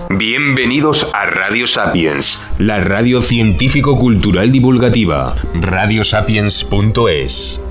Bienvenidos a Radio Sapiens, la radio científico-cultural divulgativa, radiosapiens.es.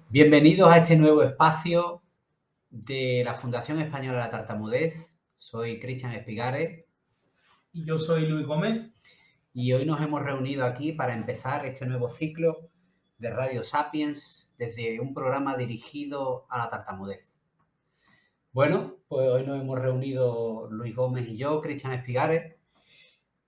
Bienvenidos a este nuevo espacio de la Fundación Española de la Tartamudez. Soy Cristian Espigares. Y yo soy Luis Gómez. Y hoy nos hemos reunido aquí para empezar este nuevo ciclo de Radio Sapiens desde un programa dirigido a la tartamudez. Bueno, pues hoy nos hemos reunido Luis Gómez y yo, Cristian Espigares.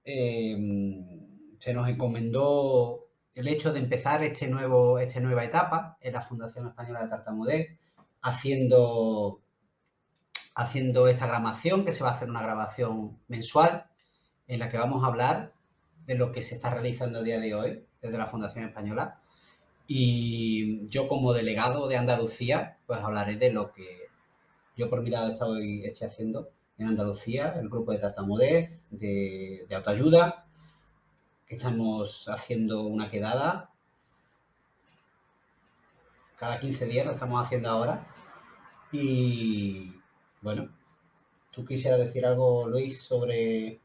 Se nos encomendó el hecho de empezar esta nueva etapa en la Fundación Española de Tartamudez, haciendo esta grabación, que se va a hacer una grabación mensual, en la que vamos a hablar de lo que se está realizando a día de hoy desde la Fundación Española. Y yo, como delegado de Andalucía, pues hablaré de lo que yo por mi lado estoy haciendo en Andalucía, el grupo de tartamudez, de autoayuda, que estamos haciendo una quedada cada 15 días, lo estamos haciendo ahora. Y bueno, ¿tú quisieras decir algo, Luis, sobre...?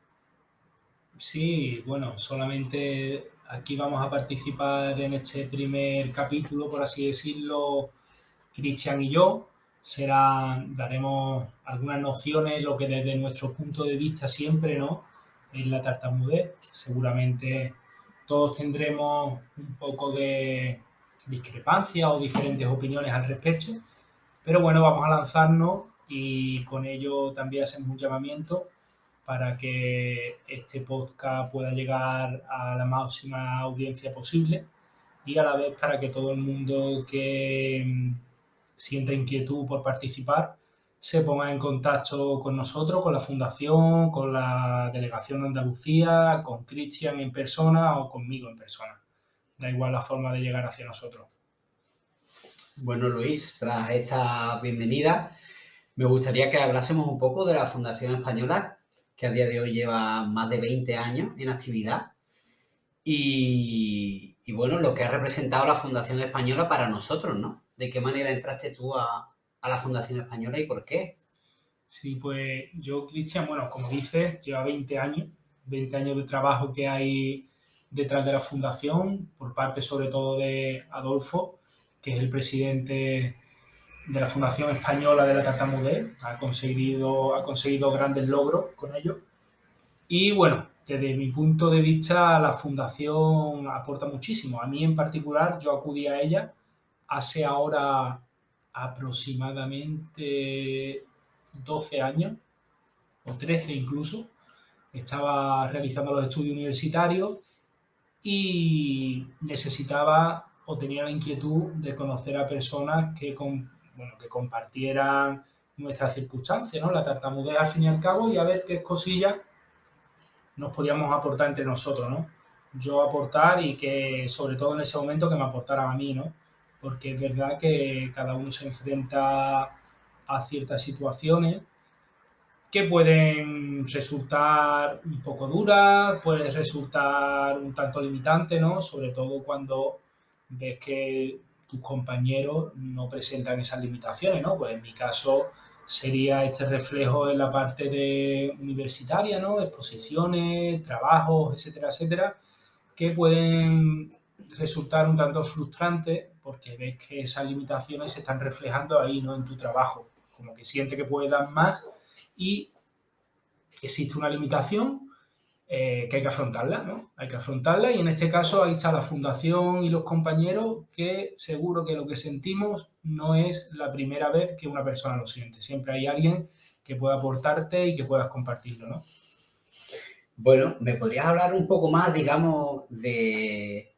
Sí, bueno, solamente aquí vamos a participar en este primer capítulo, por así decirlo, Cristian y yo. Daremos algunas nociones, lo que desde nuestro punto de vista siempre, ¿no?, en la tartamudez. Seguramente todos tendremos un poco de discrepancia o diferentes opiniones al respecto, pero bueno, vamos a lanzarnos y con ello también hacemos un llamamiento para que este podcast pueda llegar a la máxima audiencia posible y a la vez para que todo el mundo que sienta inquietud por participar se ponga en contacto con nosotros, con la Fundación, con la Delegación de Andalucía, con Cristian en persona o conmigo en persona. Da igual la forma de llegar hacia nosotros. Bueno, Luis, tras esta bienvenida, me gustaría que hablásemos un poco de la Fundación Española, que a día de hoy lleva más de 20 años en actividad. Y bueno, lo que ha representado la Fundación Española para nosotros, ¿no? ¿De qué manera entraste tú a la Fundación Española y por qué? Sí, pues yo, Cristian, bueno, como dices, lleva 20 años de trabajo que hay detrás de la Fundación, por parte sobre todo de Adolfo, que es el presidente de la Fundación Española de la Tartamudez. Ha conseguido grandes logros con ello. Y bueno, desde mi punto de vista, la Fundación aporta muchísimo. A mí en particular, yo acudí a ella hace ahora aproximadamente 12 años, o 13 incluso. Estaba realizando los estudios universitarios y necesitaba o tenía la inquietud de conocer a personas que compartieran nuestras circunstancias, ¿no? La tartamudez al fin y al cabo, y a ver qué cosillas nos podíamos aportar entre nosotros, ¿no? Yo aportar y que, sobre todo en ese momento, que me aportaran a mí, ¿no? Porque es verdad que cada uno se enfrenta a ciertas situaciones que pueden resultar un poco duras, pueden resultar un tanto limitantes, ¿no? Sobre todo cuando ves que tus compañeros no presentan esas limitaciones, ¿no? Pues en mi caso sería este reflejo en la parte de universitaria, ¿no? Exposiciones, trabajos, etcétera, etcétera, que pueden resultar un tanto frustrantes porque ves que esas limitaciones se están reflejando ahí, ¿no? En tu trabajo, como que sientes que puedes dar más y existe una limitación que hay que afrontarla, ¿no? Hay que afrontarla y en este caso ahí está la fundación y los compañeros que seguro que lo que sentimos no es la primera vez que una persona lo siente. Siempre hay alguien que pueda aportarte y que puedas compartirlo, ¿no? Bueno, ¿me podrías hablar un poco más, digamos, de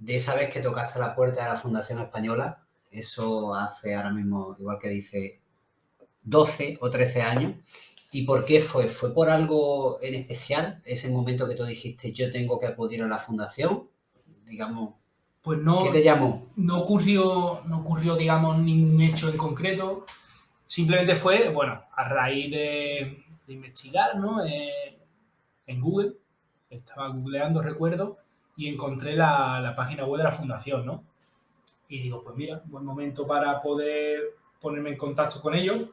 esa vez que tocaste la puerta de la Fundación Española? Eso hace ahora mismo, igual que dice, 12 o 13 años. ¿Y por qué fue? ¿Fue por algo en especial? Ese momento que tú dijiste, yo tengo que acudir a la fundación, digamos, Pues ¿qué te llamó? no ocurrió, digamos, ningún hecho en concreto. Simplemente fue, bueno, a raíz de investigar, ¿no? En Google, estaba googleando, recuerdo, y encontré la página web de la fundación, ¿no? Y digo, pues mira, buen momento para poder ponerme en contacto con ellos.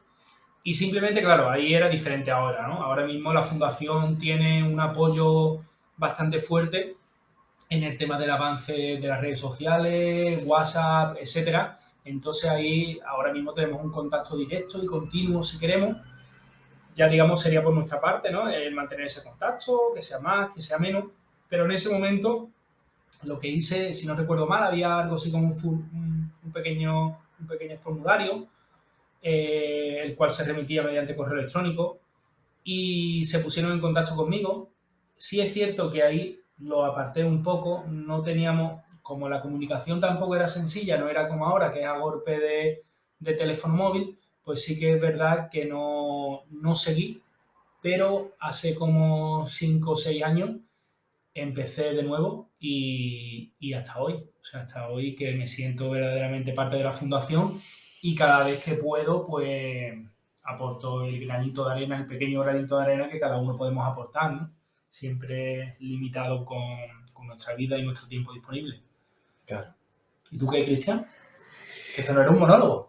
Y simplemente, claro, ahí era diferente ahora, ¿no? Ahora mismo la fundación tiene un apoyo bastante fuerte en el tema del avance de las redes sociales, WhatsApp, etcétera. Entonces ahí ahora mismo tenemos un contacto directo y continuo si queremos. Ya digamos sería por nuestra parte, ¿no? Mantener ese contacto, que sea más, que sea menos. Pero en ese momento lo que hice, si no recuerdo mal, había algo así como un pequeño formulario, el cual se remitía mediante correo electrónico y se pusieron en contacto conmigo. Sí es cierto que ahí lo aparté un poco, no teníamos, como la comunicación tampoco era sencilla, no era como ahora, que es a golpe de teléfono móvil, pues sí que es verdad que no seguí, pero hace como 5 o 6 años empecé de nuevo y hasta hoy, o sea, hasta hoy que me siento verdaderamente parte de la fundación y cada vez que puedo, pues aporto el granito de arena, el pequeño granito de arena que cada uno podemos aportar, ¿no? Siempre limitado con nuestra vida y nuestro tiempo disponible. Claro. ¿Y tú qué, Cristian? Que esto no era un monólogo.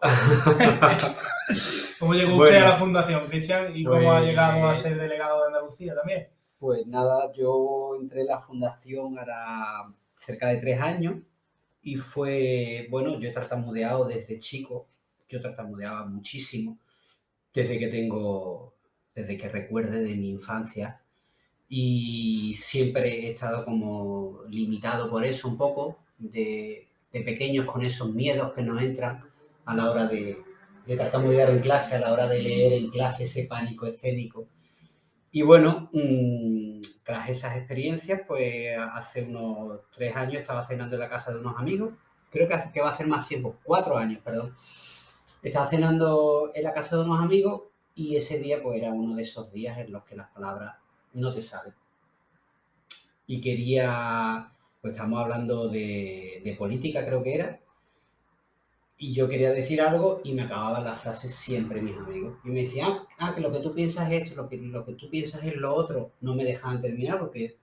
¿Cómo llegó usted a la fundación, Cristian? ¿Y cómo ha llegado a ser delegado de Andalucía también? Pues nada, yo entré en la fundación hará cerca de 3 años y fue, bueno, yo he tartamudeado desde chico, yo tartamudeaba muchísimo desde que recuerde de mi infancia y siempre he estado como limitado por eso un poco, de pequeños con esos miedos que nos entran a la hora de tartamudear en clase, a la hora de leer en clase, ese pánico escénico. Y bueno, tras esas experiencias, pues hace unos 3 años estaba cenando en la casa de unos amigos, creo que va a hacer más tiempo, 4 años, perdón. Estaba cenando en la casa de unos amigos y ese día pues era uno de esos días en los que las palabras no te salen. Y quería, pues estamos hablando de política creo que era, y yo quería decir algo y me acababan las frases siempre mis amigos. Y me decían, que lo que tú piensas es esto, lo que tú piensas es lo otro. No me dejaban terminar porque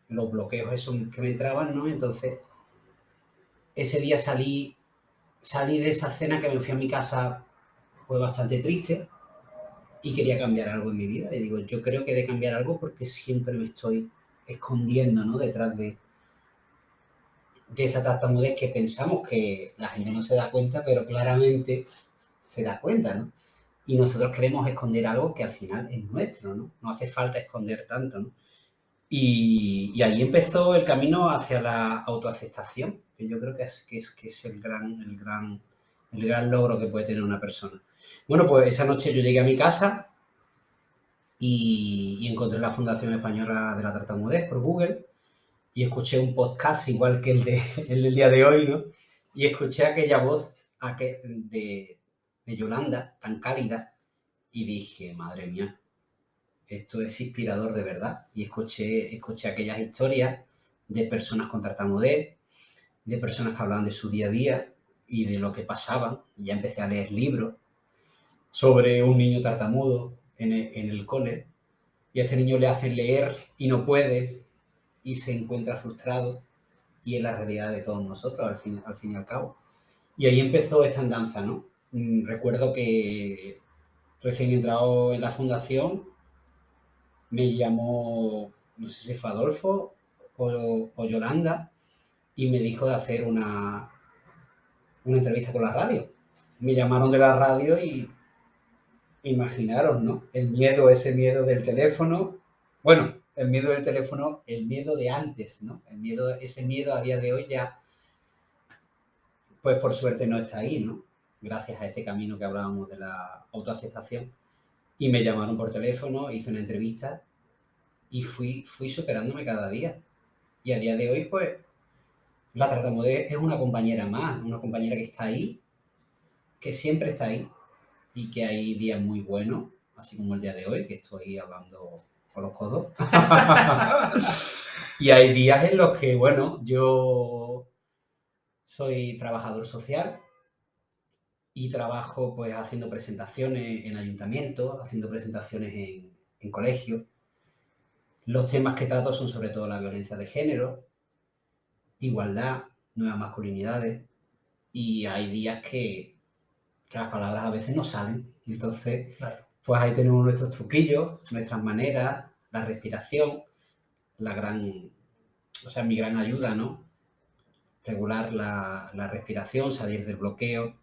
los bloqueos esos que me entraban, ¿no? Entonces, ese día salí de esa cena que me fui a mi casa pues bastante triste y quería cambiar algo en mi vida. Y digo, yo creo que he de cambiar algo porque siempre me estoy escondiendo, ¿no? Detrás de esa tartamudez que pensamos que la gente no se da cuenta, pero claramente se da cuenta, ¿no? Y nosotros queremos esconder algo que al final es nuestro, ¿no? No hace falta esconder tanto, ¿no? Y ahí empezó el camino hacia la autoaceptación, que yo creo que es el gran logro que puede tener una persona. Bueno, pues esa noche yo llegué a mi casa y encontré la Fundación Española de la Tartamudez por Google y escuché un podcast igual que el del día de hoy, ¿no? Y escuché aquella voz de Yolanda, tan cálida, y dije, madre mía, esto es inspirador de verdad. Y escuché aquellas historias de personas con tartamudez, de personas que hablaban de su día a día y de lo que pasaban. Y ya empecé a leer libros sobre un niño tartamudo en el cole, y a este niño le hacen leer y no puede, y se encuentra frustrado, y es la realidad de todos nosotros, al fin y al cabo. Y ahí empezó esta andanza, ¿no? Recuerdo que recién entrado en la fundación, me llamó, no sé si fue Adolfo o Yolanda, y me dijo de hacer una entrevista con la radio. Me llamaron de la radio y imaginaros, ¿no? El miedo, ese miedo del teléfono. Bueno, el miedo del teléfono, el miedo de antes, ¿no? Ese miedo a día de hoy ya, pues por suerte no está ahí, ¿no? Gracias a este camino que hablábamos de la autoaceptación. Y me llamaron por teléfono, hice una entrevista y fui superándome cada día. Y a día de hoy, pues, la tartamudez es una compañera más, una compañera que está ahí, que siempre está ahí, y que hay días muy buenos, así como el día de hoy, que estoy hablando con los codos. Y hay días en los que, bueno, yo soy trabajador social y trabajo pues haciendo presentaciones en ayuntamientos, haciendo presentaciones en colegios. Los temas que trato son sobre todo la violencia de género, igualdad, nuevas masculinidades, y hay días que las palabras a veces no salen. Entonces, Claro. pues ahí tenemos nuestros truquillos, nuestras maneras, la respiración, mi gran ayuda, ¿no? Regular la respiración, salir del bloqueo,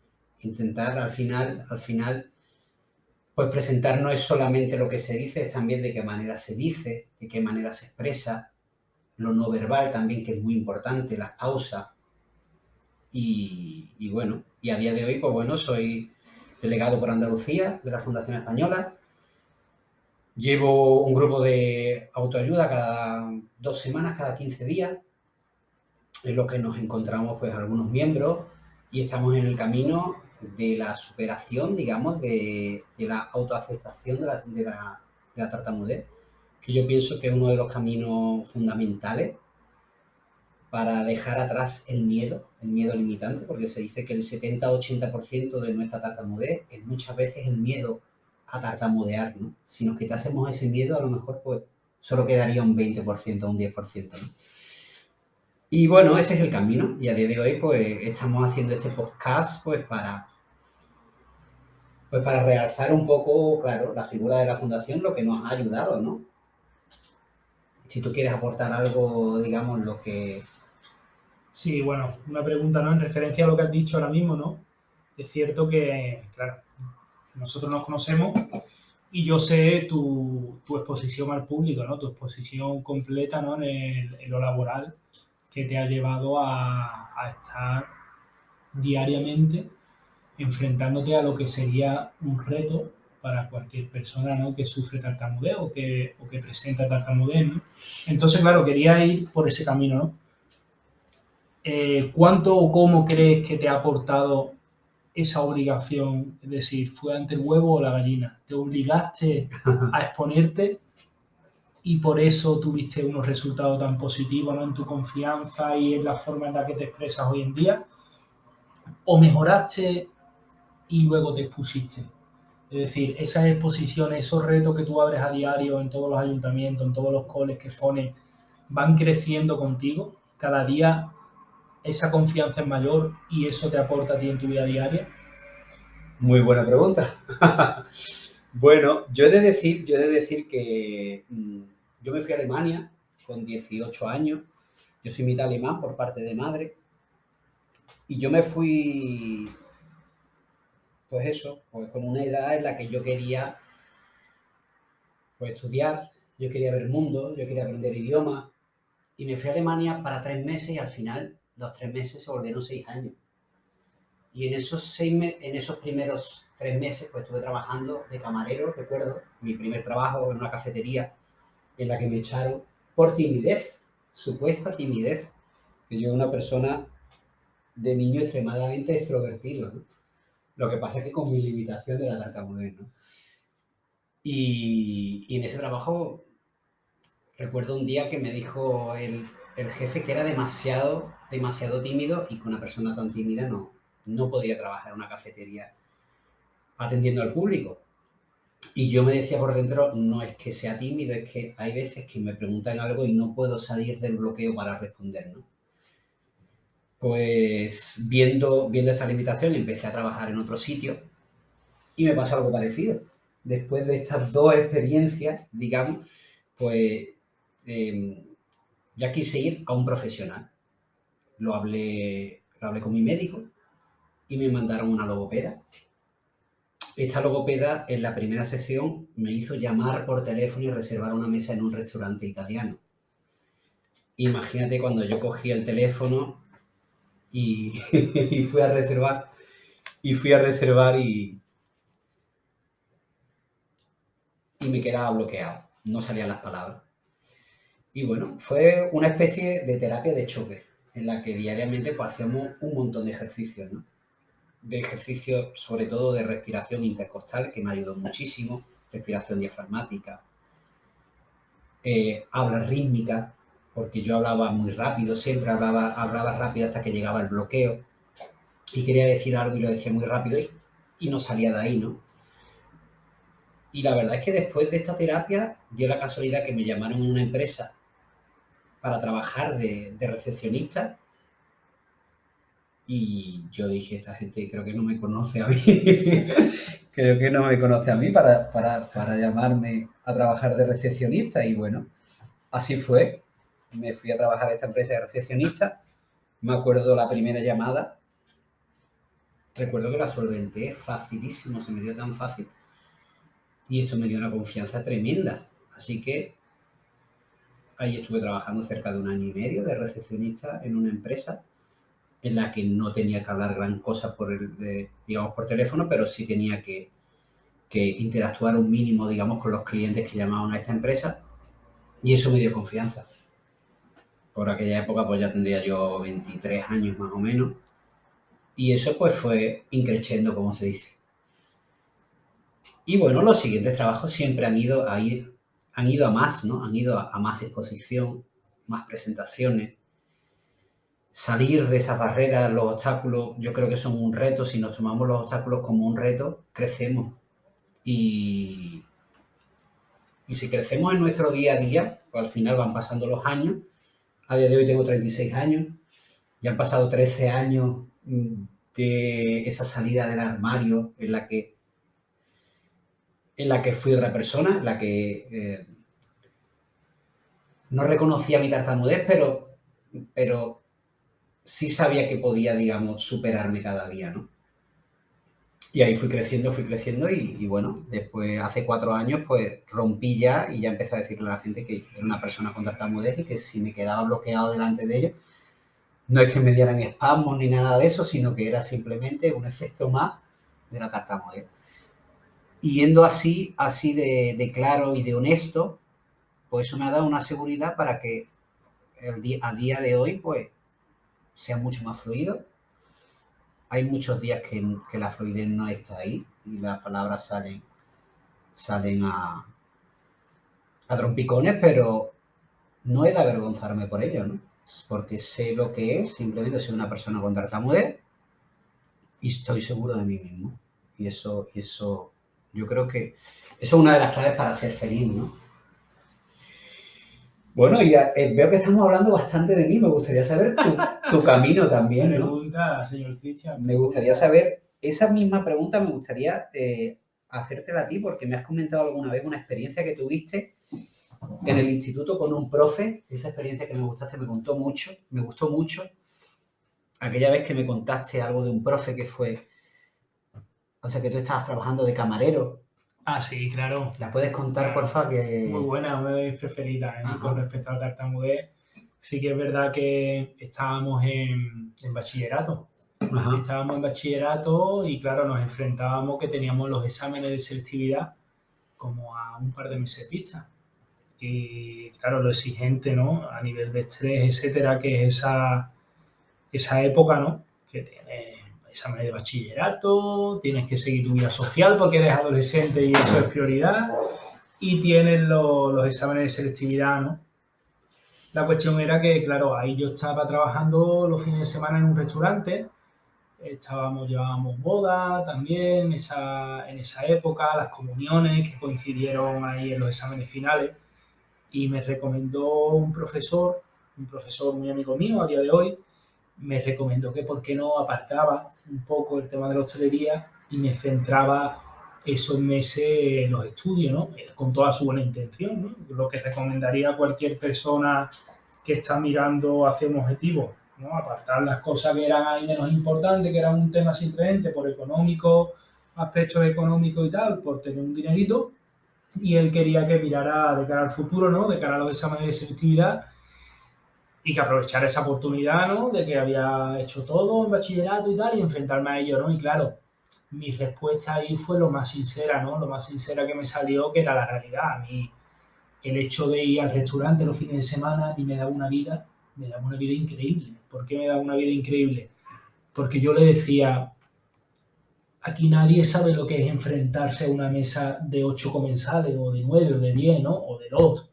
intentar al final, pues presentar no es solamente lo que se dice, es también de qué manera se dice, de qué manera se expresa, lo no verbal también, que es muy importante, las pausas. Y bueno, y a día de hoy, pues bueno, soy delegado por Andalucía de la Fundación Española. Llevo un grupo de autoayuda cada 2 semanas, cada 15 días, en lo que nos encontramos pues algunos miembros y estamos en el camino de la superación, digamos, de la autoaceptación de la tartamudez, que yo pienso que es uno de los caminos fundamentales para dejar atrás el miedo limitante, porque se dice que el 70-80% de nuestra tartamudez es muchas veces el miedo a tartamudear, ¿no? Si nos quitásemos ese miedo, a lo mejor pues solo quedaría un 20%, un 10%, ¿no? Y bueno, ese es el camino, y a día de hoy pues estamos haciendo este podcast pues para realzar un poco, claro, la figura de la fundación, lo que nos ha ayudado, ¿no? Si tú quieres aportar algo, digamos, lo que... Sí, bueno, una pregunta, ¿no? En referencia a lo que has dicho ahora mismo, ¿no? Es cierto que, claro, nosotros nos conocemos y yo sé tu exposición al público, ¿no? Tu exposición completa, ¿no? En lo laboral que te ha llevado a estar diariamente enfrentándote a lo que sería un reto para cualquier persona, ¿no? Que sufre tartamudez o que presenta tartamudez, ¿no? Entonces, claro, quería ir por ese camino, ¿no? ¿Cuánto o cómo crees que te ha aportado esa obligación? Es decir, ¿fue ante el huevo o la gallina? ¿Te obligaste a exponerte y por eso tuviste unos resultados tan positivos, ¿no? En tu confianza y en la forma en la que te expresas hoy en día? ¿O mejoraste y luego te expusiste? Es decir, esas exposiciones, esos retos que tú abres a diario en todos los ayuntamientos, en todos los coles que pones, van creciendo contigo. Cada día esa confianza es mayor y eso te aporta a ti en tu vida diaria. Muy buena pregunta. Bueno, yo he de decir que yo me fui a Alemania con 18 años. Yo soy mitad alemán por parte de madre. Y yo me fui, pues eso, pues con una edad en la que yo quería pues estudiar, yo quería ver el mundo, yo quería aprender idiomas. Y me fui a Alemania para 3 meses y al final los 3 meses se volvieron 6 años. Y en esos primeros 3 meses pues estuve trabajando de camarero, recuerdo, mi primer trabajo en una cafetería en la que me echaron por timidez, supuesta timidez, que yo era una persona de niño extremadamente extrovertido, ¿no? Lo que pasa es que con mi limitación de la tartamudez, ¿no? Y en ese trabajo recuerdo un día que me dijo el jefe que era demasiado tímido y que una persona tan tímida no podía trabajar en una cafetería. atendiendo al público. Y yo me decía por dentro, no es que sea tímido, es que hay veces que me preguntan algo y no puedo salir del bloqueo para responder, ¿no? Pues viendo esta limitación empecé a trabajar en otro sitio y me pasó algo parecido. Después de estas dos experiencias, digamos, pues ya quise ir a un profesional. Lo hablé con mi médico y me mandaron una logopeda. Esta logopeda en la primera sesión me hizo llamar por teléfono y reservar una mesa en un restaurante italiano. Imagínate cuando yo cogí el teléfono y, y fui a reservar y me quedaba bloqueado, no salían las palabras. Y bueno, fue una especie de terapia de choque en la que diariamente pues hacíamos un montón de ejercicios, ¿no? De ejercicios sobre todo de respiración intercostal, que me ayudó muchísimo, respiración diafragmática, habla rítmica, porque yo hablaba muy rápido, siempre hablaba rápido hasta que llegaba el bloqueo y quería decir algo y lo decía muy rápido y no salía de ahí, ¿no? Y la verdad es que después de esta terapia dio la casualidad que me llamaron en una empresa para trabajar de recepcionista y yo dije, esta gente creo que no me conoce a mí, creo que no me conoce a mí para llamarme a trabajar de recepcionista y bueno, así fue. Me fui a trabajar a esta empresa de recepcionista. Me acuerdo la primera llamada. Recuerdo que la solventé facilísimo, se me dio tan fácil. Y esto me dio una confianza tremenda. Así que ahí estuve trabajando cerca de 1 año y medio de recepcionista en una empresa en la que no tenía que hablar gran cosa por teléfono, pero sí tenía que interactuar un mínimo, digamos, con los clientes que llamaban a esta empresa. Y eso me dio confianza. Por aquella época pues ya tendría yo 23 años más o menos. Y eso pues fue increciendo, como se dice. Y bueno, los siguientes trabajos siempre han ido a más, ¿no? Han ido a más exposición, más presentaciones. Salir de esas barreras, los obstáculos, yo creo que son un reto. Si nos tomamos los obstáculos como un reto, crecemos. Y si crecemos en nuestro día a día, pues al final van pasando los años. A día de hoy tengo 36 años, ya han pasado 13 años de esa salida del armario en la que fui otra persona, en la que no reconocía mi tartamudez, pero sí sabía que podía, digamos, superarme cada día, ¿no? Y ahí fui creciendo y bueno, después hace 4 años pues rompí ya y ya empecé a decirle a la gente que era una persona con tartamudez y que si me quedaba bloqueado delante de ellos, no es que me dieran espasmos ni nada de eso, sino que era simplemente un efecto más de la tartamudez. Y yendo así de claro y de honesto, pues eso me ha dado una seguridad para que a día de hoy pues sea mucho más fluido. Hay muchos días que la fluidez no está ahí y las palabras salen a trompicones, pero no he de avergonzarme por ello, ¿no? Porque sé lo que es, simplemente soy una persona con tartamudez y estoy seguro de mí mismo. Y eso yo creo que eso es una de las claves para ser feliz, ¿no? Bueno, y veo que estamos hablando bastante de mí. Me gustaría saber tu camino también, ¿no? Pregunta, señor Cristian. Me gustaría saber, esa misma pregunta me gustaría hacértela a ti, porque me has comentado alguna vez una experiencia que tuviste en el instituto con un profe. Esa experiencia que me gustó mucho. Aquella vez que me contaste algo de un profe que fue, o sea, que tú estabas trabajando de camarero. Ah, sí, claro. ¿La puedes contar, porfa? Muy buena, una de mis preferidas, ¿eh? Con respecto a la tartamudez. Sí que es verdad que estábamos en bachillerato. Ajá. Estábamos en bachillerato y, claro, nos enfrentábamos que teníamos los exámenes de selectividad como a un par de meses vista. Y, claro, lo exigente, ¿no? A nivel de estrés, etcétera, que es esa época, ¿no? Que tienes exámenes de bachillerato, tienes que seguir tu vida social porque eres adolescente y eso es prioridad, y tienes los exámenes de selectividad, ¿no? La cuestión era que, claro, ahí yo estaba trabajando los fines de semana en un restaurante, llevábamos boda también en esa época, las comuniones que coincidieron ahí en los exámenes finales, y me recomendó un profesor muy amigo mío a día de hoy, me recomendó que por qué no aparcaba un poco el tema de la hostelería y me centraba esos meses en los estudios, ¿no? Con toda su buena intención, ¿no? Lo que recomendaría a cualquier persona que está mirando hacia un objetivo, ¿no? Apartar las cosas que eran ahí menos importantes, que eran un tema simplemente por económico, aspectos económicos y tal, por tener un dinerito, y él quería que mirara de cara al futuro, ¿no? De cara a los exámenes de selectividad, y que aprovechara esa oportunidad, ¿no? De que había hecho todo en bachillerato y tal, y enfrentarme a ello, ¿no? Y claro, mi respuesta ahí fue lo más sincera, ¿no? Lo más sincera que me salió, que era la realidad. A mí, el hecho de ir al restaurante los fines de semana, a mí me daba una vida increíble. ¿Por qué me daba una vida increíble? Porque yo le decía, aquí nadie sabe lo que es enfrentarse a una mesa de 8 comensales, o de 9, o de 10, ¿no? O de 2.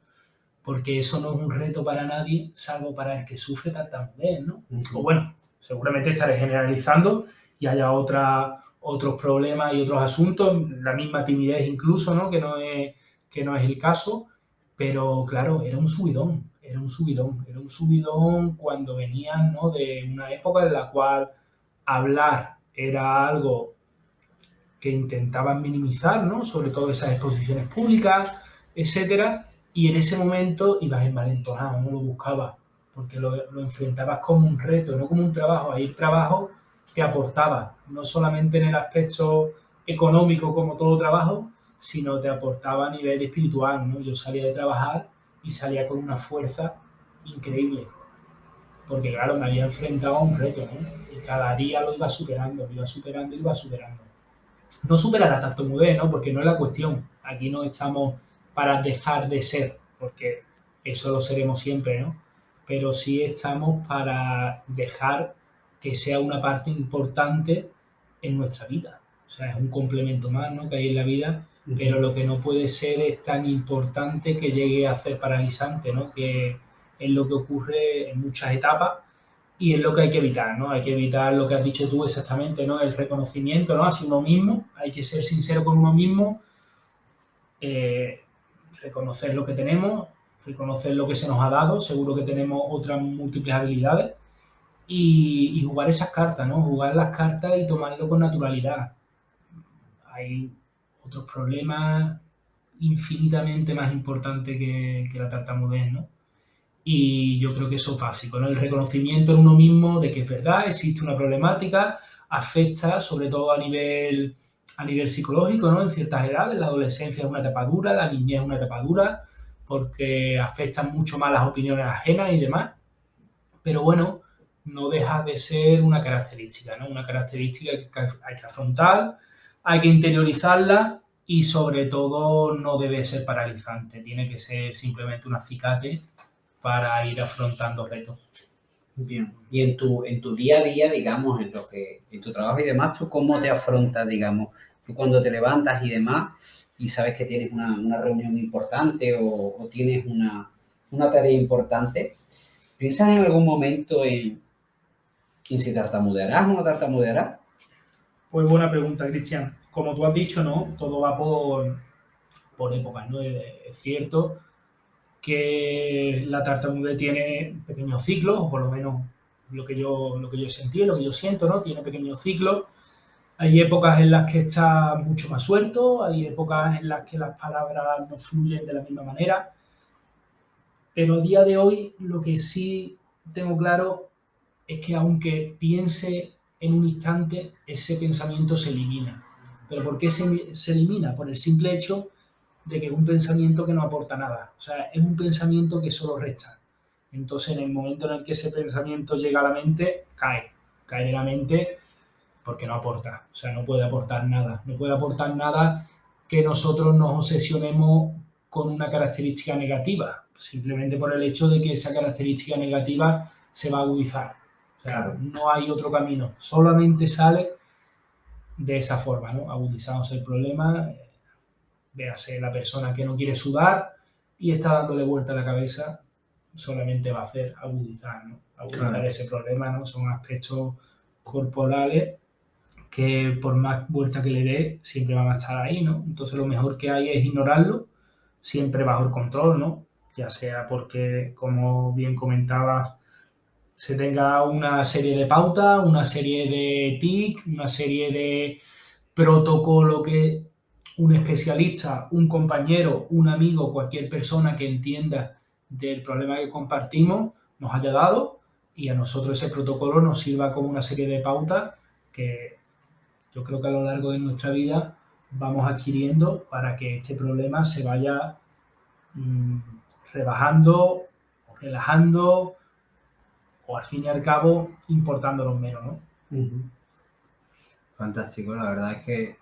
Porque eso no es un reto para nadie, salvo para el que sufre tartamudez, ¿no? O bueno, seguramente estaré generalizando y haya otros problemas y otros asuntos, la misma timidez incluso, ¿no? Que no es el caso, pero claro, era un subidón cuando venían, ¿no? De una época en la cual hablar era algo que intentaban minimizar, ¿no? Sobre todo esas exposiciones públicas, etcétera. Y en ese momento ibas envalentonado, no lo buscabas, porque lo enfrentabas como un reto, no como un trabajo. Ahí el trabajo te aportaba, no solamente en el aspecto económico como todo trabajo, sino te aportaba a nivel espiritual, ¿no? Yo salía de trabajar y salía con una fuerza increíble, porque claro, me había enfrentado a un reto, ¿no? Y cada día lo iba superando. No superar la tartamudez, ¿no? Porque no es la cuestión. Aquí no estamos para dejar de ser, porque eso lo seremos siempre, ¿no? Pero sí estamos para dejar que sea una parte importante en nuestra vida. O sea, es un complemento más, ¿no? Que hay en la vida, pero lo que no puede ser es tan importante que llegue a ser paralizante, ¿no? Que es lo que ocurre en muchas etapas. Y es lo que hay que evitar, ¿no? Hay que evitar lo que has dicho tú exactamente, ¿no? El reconocimiento, ¿no? Hacia uno mismo. Hay que ser sincero con uno mismo, reconocer lo que tenemos, reconocer lo que se nos ha dado. Seguro que tenemos otras múltiples habilidades. Y jugar esas cartas, ¿no? Jugar las cartas y tomarlo con naturalidad. Hay otros problemas infinitamente más importantes que la tartamudez, ¿no? Y yo creo que eso es básico, ¿no? El reconocimiento en uno mismo de que es verdad, existe una problemática, afecta sobre todo a nivel psicológico, ¿no? En ciertas edades, la adolescencia es una etapa dura, la niñez es una etapa dura, porque afectan mucho más las opiniones ajenas y demás. Pero bueno, no deja de ser una característica, ¿no? Una característica que hay que afrontar, hay que interiorizarla y sobre todo no debe ser paralizante, tiene que ser simplemente un acicate para ir afrontando retos. Bien. Y en tu día a día, digamos, en tu trabajo y demás, ¿tú cómo te afrontas, digamos? Tú cuando te levantas y demás y sabes que tienes una reunión importante o tienes una tarea importante, ¿piensas en algún momento en si tartamudearás o no tartamudearás? Pues buena pregunta, Cristian. Como tú has dicho, ¿no? Todo va por épocas, ¿no? Es cierto que la tartamudez tiene pequeños ciclos, o por lo menos lo que yo he sentido, lo que yo siento, ¿no? Tiene pequeños ciclos. Hay épocas en las que está mucho más suelto, hay épocas en las que las palabras no fluyen de la misma manera. Pero a día de hoy lo que sí tengo claro es que aunque piense en un instante, ese pensamiento se elimina. ¿Pero por qué se elimina? Por el simple hecho de que es un pensamiento que no aporta nada. O sea, es un pensamiento que solo resta. Entonces, en el momento en el que ese pensamiento llega a la mente, cae de la mente porque no aporta. O sea, no puede aportar nada. No puede aportar nada que nosotros nos obsesionemos con una característica negativa, simplemente por el hecho de que esa característica negativa se va a agudizar. O sea, claro, no hay otro camino. Solamente sale de esa forma, ¿no? Agudizándose el problema. Véase la persona que no quiere sudar y está dándole vuelta a la cabeza, solamente va a hacer agudizar, ¿no? Agudizar, claro, ese problema, ¿no? Son aspectos corporales que por más vuelta que le dé, siempre van a estar ahí, ¿no? Entonces lo mejor que hay es ignorarlo, siempre bajo el control, ¿no? Ya sea porque, como bien comentabas, se tenga una serie de pautas, una serie de TIC, una serie de protocolo que un especialista, un compañero, un amigo, cualquier persona que entienda del problema que compartimos nos haya dado, y a nosotros ese protocolo nos sirva como una serie de pautas que yo creo que a lo largo de nuestra vida vamos adquiriendo para que este problema se vaya rebajando o relajando, o al fin y al cabo importándonos menos, ¿no? Fantástico, la verdad es que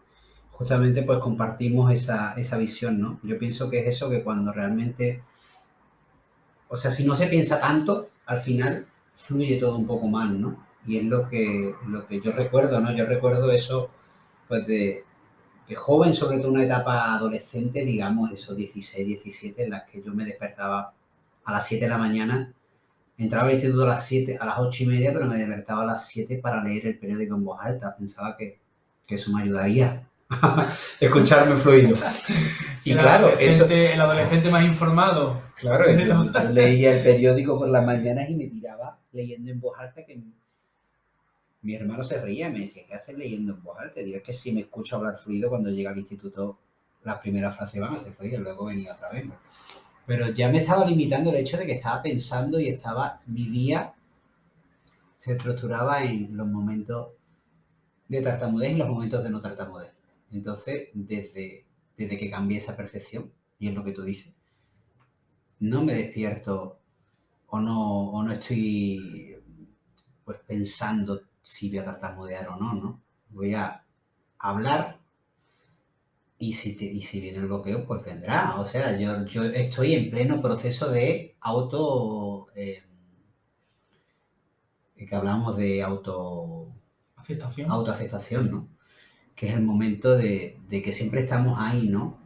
justamente pues compartimos esa visión, ¿no? Yo pienso que es eso, que cuando realmente, o sea, si no se piensa tanto, al final fluye todo un poco más, ¿no? Y es lo que yo recuerdo, ¿no? Yo recuerdo eso, pues de joven, sobre todo una etapa adolescente, digamos, esos 16, 17, en las que yo me despertaba a las 7 de la mañana, entraba al instituto a las 7, a las 8:30, pero me despertaba a las 7 para leer el periódico en voz alta. Pensaba que eso me ayudaría a escucharme fluido. Y claro, el adolescente más informado. Claro, yo leía el periódico por las mañanas y me tiraba leyendo en voz alta, que mi hermano se reía y me decía, ¿qué haces leyendo en voz alta? Digo, es que si me escucho hablar fluido cuando llega al instituto, las primeras frases van a ser fluidas, luego venía otra vez, ¿no? Pero ya me estaba limitando el hecho de que estaba pensando y mi día se estructuraba en los momentos de tartamudez y los momentos de no tartamudez. Entonces, desde que cambié esa percepción, y es lo que tú dices, no me despierto o no estoy pues pensando si voy a tartamudear o no, ¿no? Voy a hablar y si viene el bloqueo, pues vendrá. O sea, yo estoy en pleno proceso de que hablamos de autoaceptación, ¿no? Que es el momento de que siempre estamos ahí, ¿no?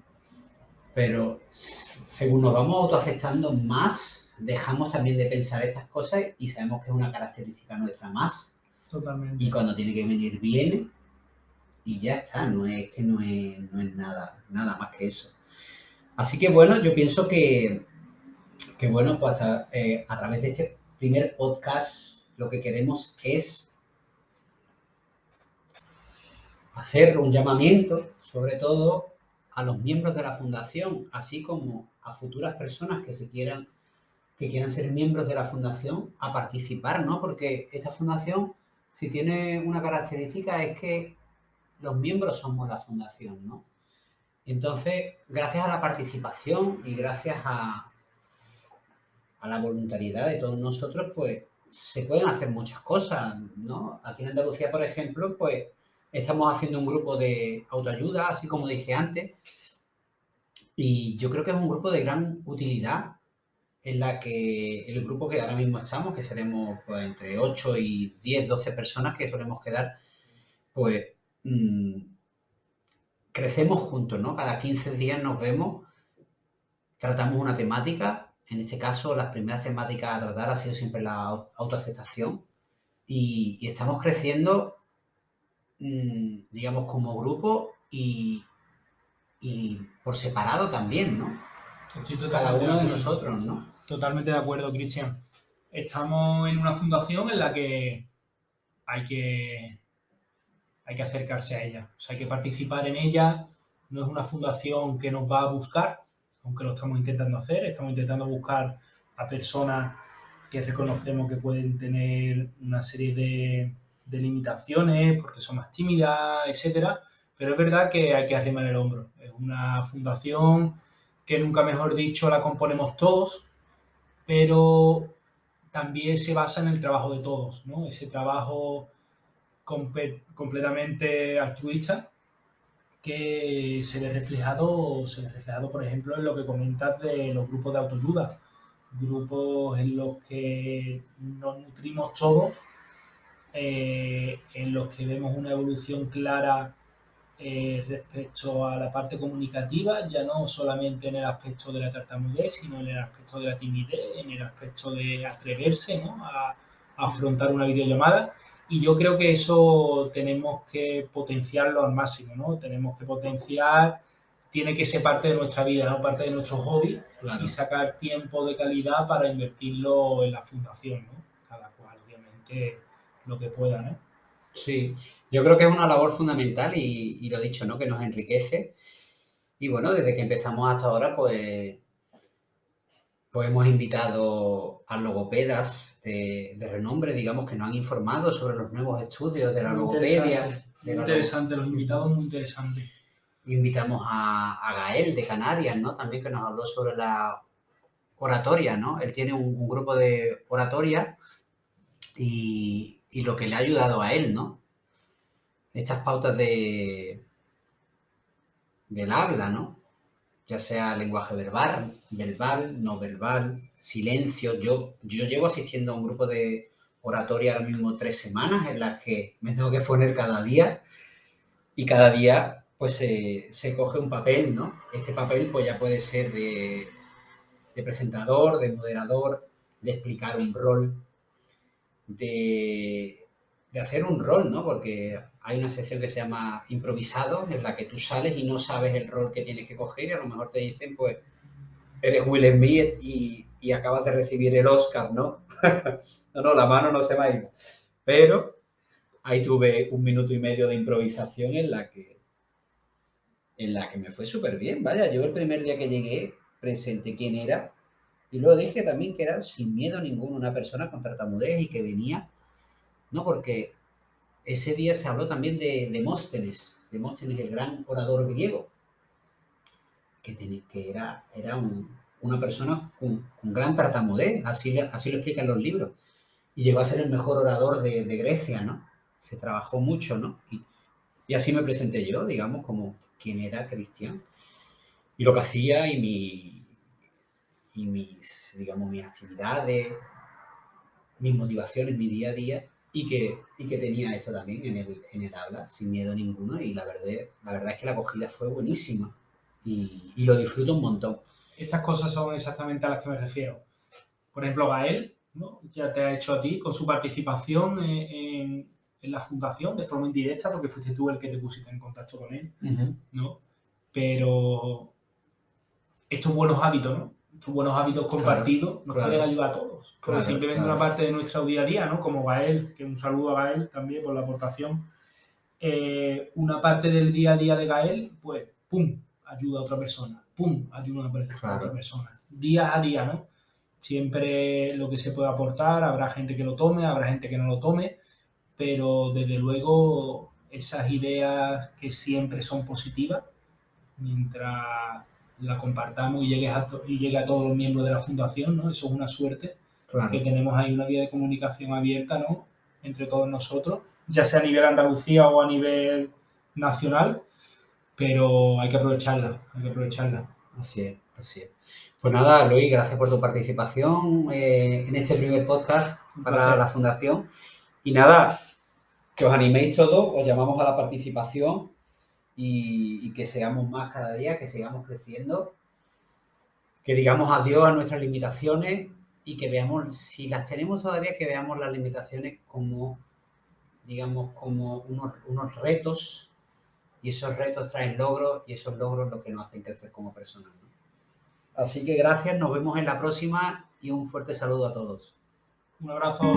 Pero según nos vamos autoaceptando más, dejamos también de pensar estas cosas y sabemos que es una característica nuestra más. Totalmente. Y cuando tiene que venir, viene y ya está, no es nada más que eso. Así que bueno, yo pienso que bueno, pues a través de este primer podcast lo que queremos es hacer un llamamiento, sobre todo a los miembros de la fundación, así como a futuras personas que quieran ser miembros de la fundación, a participar, ¿no? Porque esta fundación, si tiene una característica, es que los miembros somos la fundación, ¿no? Entonces, gracias a la participación y gracias a la voluntariedad de todos nosotros, pues se pueden hacer muchas cosas, ¿no? Aquí en Andalucía, por ejemplo, pues estamos haciendo un grupo de autoayuda, así como dije antes, y yo creo que es un grupo de gran utilidad, en la que el grupo que ahora mismo estamos, que seremos pues, entre 8 y 10, 12 personas que solemos quedar, pues crecemos juntos, ¿no? Cada 15 días nos vemos, tratamos una temática. En este caso, las primeras temáticas a tratar ha sido siempre la autoaceptación, y estamos creciendo, digamos, como grupo y por separado también, ¿no? Cada uno de nosotros, ¿no? Totalmente de acuerdo, Cristian. Estamos en una fundación en la que hay que acercarse a ella, o sea, hay que participar en ella. No es una fundación que nos va a buscar, aunque lo estamos intentando hacer. Estamos intentando buscar a personas que reconocemos que pueden tener una serie de limitaciones porque son más tímidas, etcétera. Pero es verdad que hay que arrimar el hombro. Es una fundación que, nunca mejor dicho, la componemos todos, pero también se basa en el trabajo de todos, ¿no? Ese trabajo completamente altruista que se ve reflejado, por ejemplo, en lo que comentas de los grupos de autoayuda, grupos en los que nos nutrimos todos, en los que vemos una evolución clara respecto a la parte comunicativa, ya no solamente en el aspecto de la tartamudez, sino en el aspecto de la timidez, en el aspecto de atreverse, ¿no? a afrontar una videollamada. Y yo creo que eso tenemos que potenciarlo al máximo, ¿no? Tenemos que potenciar, tiene que ser parte de nuestra vida, ¿no? Parte de nuestro hobby, Claro. y sacar tiempo de calidad para invertirlo en la fundación, ¿no? Cada cual, obviamente, lo que pueda, ¿no? Sí, yo creo que es una labor fundamental y lo dicho, ¿no? Que nos enriquece. Y bueno, desde que empezamos hasta ahora, pues hemos invitado a logopedas de renombre, digamos, que nos han informado sobre los nuevos estudios de la Muy logopedia. interesante, los invitados muy interesantes. Invitamos a Gael de Canarias, ¿no? También que nos habló sobre la oratoria, ¿no? Él tiene un grupo de oratoria y lo que le ha ayudado a él, ¿no? Estas pautas del habla, ¿no? Ya sea lenguaje verbal, no verbal, silencio. Yo llevo asistiendo a un grupo de oratoria ahora mismo 3 semanas en las que me tengo que poner cada día y cada día pues se coge un papel, ¿no? Este papel pues ya puede ser de presentador, de moderador, de explicar un rol, de hacer un rol, ¿no? Porque hay una sección que se llama improvisado, en la que tú sales y no sabes el rol que tienes que coger y a lo mejor te dicen, pues, eres Will Smith y acabas de recibir el Oscar, ¿no? No, la mano no se va a ir. Pero ahí tuve 1 minuto y medio de improvisación en la que me fue súper bien. Vaya, yo el primer día que llegué presenté quién era y luego dije también que era sin miedo ninguno una persona con tartamudez y que venía, ¿no? Porque ese día se habló también de Demóstenes, el gran orador griego, que era una persona con gran tartamudez, así lo explican los libros, y llegó a ser el mejor orador de Grecia, ¿no? Se trabajó mucho, ¿no? Y así me presenté yo, digamos, como quien era Cristian, y lo que hacía y mis actividades, mis motivaciones, mi día a día, y que tenía eso también en el habla, sin miedo ninguno, y la verdad es que la acogida fue buenísima y lo disfruto un montón. Estas cosas son exactamente a las que me refiero. Por ejemplo, Gael, ¿no? Ya te ha hecho a ti con su participación en la fundación de forma indirecta, porque fuiste tú el que te pusiste en contacto con él, ¿no? Pero estos buenos hábitos, ¿no? Estos buenos hábitos compartidos nos pueden ayudar a todos. Porque simplemente una parte de nuestro día a día, ¿no? Como Gael, que un saludo a Gael también por la aportación. Una parte del día a día de Gael, pues, ¡pum!, ayuda a otra persona. ¡Pum!, ayuda a otra persona. Día a día, ¿no? Siempre lo que se puede aportar, habrá gente que lo tome, habrá gente que no lo tome, pero desde luego esas ideas que siempre son positivas, mientras la compartamos y llegue a todos los miembros de la fundación, ¿no? Eso es una suerte, que tenemos ahí una vía de comunicación abierta, ¿no? Entre todos nosotros, ya sea a nivel Andalucía o a nivel nacional, pero hay que aprovecharla. Así es. Pues nada, Luis, gracias por tu participación en este primer podcast para la fundación. Y nada, que os animéis todos, os llamamos a la participación y que seamos más cada día, que sigamos creciendo, que digamos adiós a nuestras limitaciones y que veamos, si las tenemos todavía, que veamos las limitaciones como, digamos, como unos retos, y esos retos traen logros y esos logros lo que nos hacen crecer como personas, ¿no? Así que gracias, nos vemos en la próxima y un fuerte saludo a todos. Un abrazo.